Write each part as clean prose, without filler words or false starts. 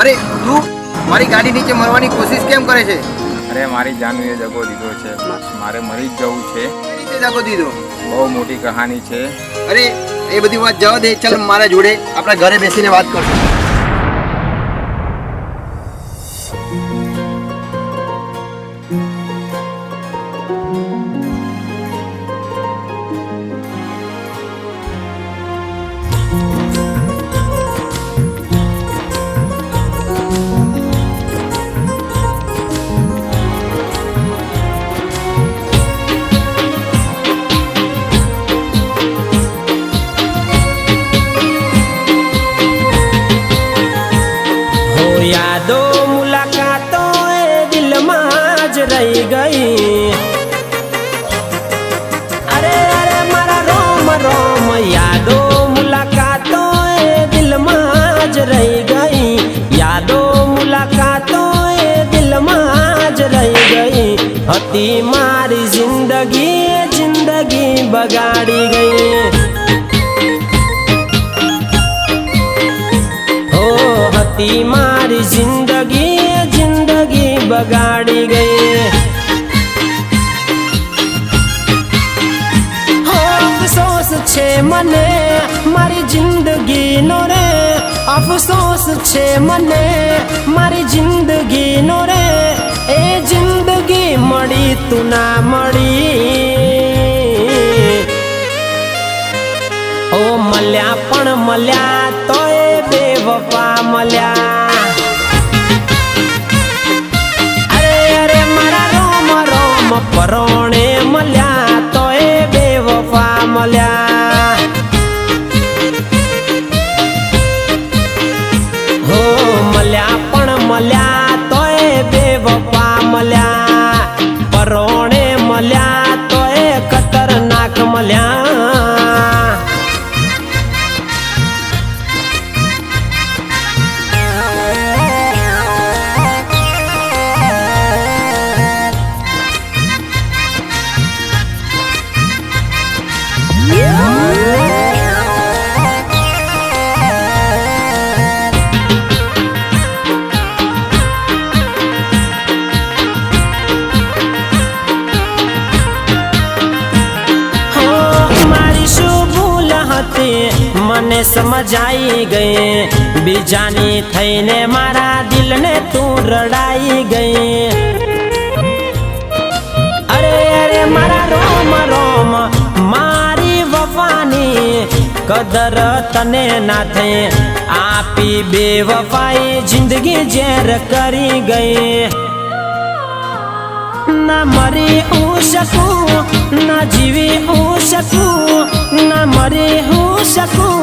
અરે તું મારી ગાડી નીચે મરવાની કોશિશ કેમ કરે છે? અરે મારી જાનવીએ દગો દીધો છે, મારે મરી જ જવું છે। કઈ રીતે દગો દીધો? બહુ મોટી કહાની છે। અરે એ બધી વાત જવા દે, ચાલ મારા જોડે આપણા ઘરે બેસીને વાત કરશું। यादो मुलाकातों दिल माज रही गई। अरे अरे मारा रोम रोम यादो मुलाकातों दिल माज रही गई। यादो मुलाकातों दिल माज रही गई। हती मारी जिंदगी जिंदगी बगाड़ी गई। हती मारी जिंदगी जिंदगी बगाड़ी गई। हो अफसोस छे मने मारी जिंदगी नो रे। अफसोस छे मने मारी जिंदगी नो रे। ए जिंदगी मળી तू ना मળી। ओ मल्या पण मल्या तो बेवफा मल्या। अरे अरे मारा रोम रोम परोणे मल्या तो बेवफा मल्या। हो मल्या पण मल्या तो बेवफा मल्या। परोणे मल्या तो खतरनाक मल्या। मने समझ आई गई बीजानी थईने मारा दिल ने तू रड़ाई गई। अरे अरे मारा रोम रोम मारी वफानी कदर तने ना थे। आपी बेवफाई जिंदगी जेर करी गई। ना मरी हूँ सकूं ना जीवी हूँ सकूं। ना मरी हूँ सकूं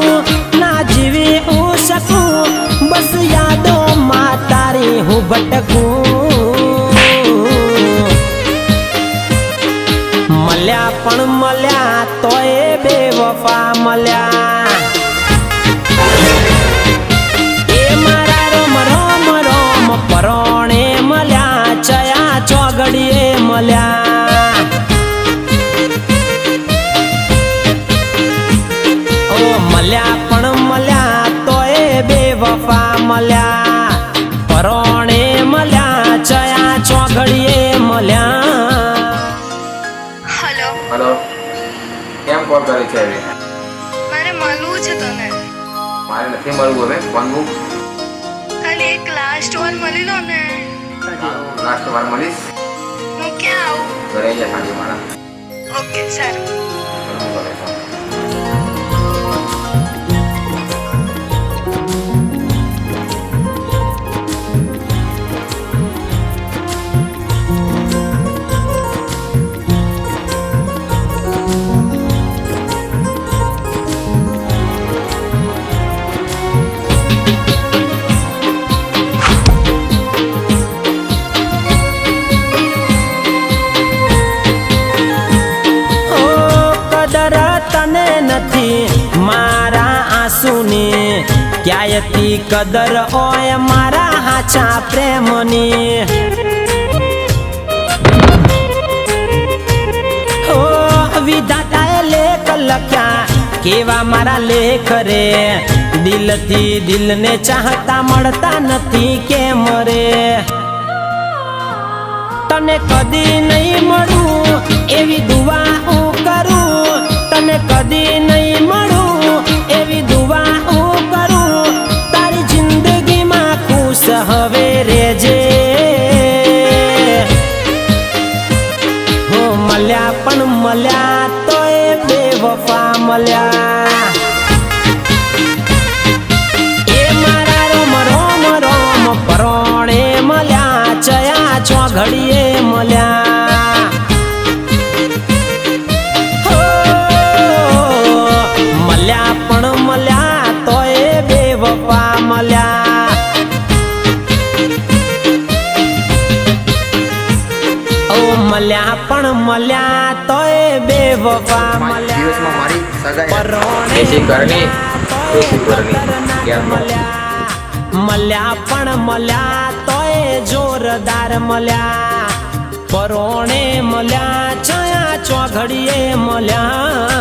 ना जीवी हूँ सकूं। बस यादों माँ तारी हूँ भटकूं। मल्या पण मल्या तोय बेवफा मल्या। ए मारा रोम रोम रोम परोणे मल्या चया चौगड़िए मल्या। ओ मल्या पण मल्या तोय बेवफा मल्या। परोणे मल्या चया चौगड़िए मल्या। हेलो हेलो, કેમ કોલ કરે છે હવે? મારે મળવું છે તને। મારે નથી મળવું હવે, ફોન મૂક। ખાલી એક લાસ્ટ વાર મળી લો ને। લાસ્ટ વાર મળીશ। હું ક્યાં આવું? ઘરે જા સાંજે મારા। ઓકે સારું। ઘણું કરે છે। मारा आंसू ने क्यायती कदर ओय मारा हाचा प्रेमनी। हो विधाताए लेख लख्या કેવા મારા લેખ રે દિલથી દિલને ચાહતા મળતા નથી કેમ રે તને કદી નહીં મળું એવી દુઆ હું કરું તને કદી નહીં મળું એવી દુઆ હું કરું તારી જિંદગીમાં ખુશ હવે રેજે હું મળ્યા પણ મળ્યા તોય બેવફા મળ્યા એ મારા રોમ રોમ રોમ પરોણે મળ્યા ચયા ચોઘડીએ મળ્યા હો મળ્યા પણ મળ્યા તોય બેવફા મળ્યા ઓ મળ્યા પણ મળ્યા તોય બેવફા મળ્યા દિવસમાં મારી સગાઈ પરોણે એસી ઘરની એસી ઘરની ક્યાં મળ્યા પણ મળ્યા તોય જોરદાર મળ્યા પરોણે મળ્યા ચયા ચોઘડીએ મળ્યા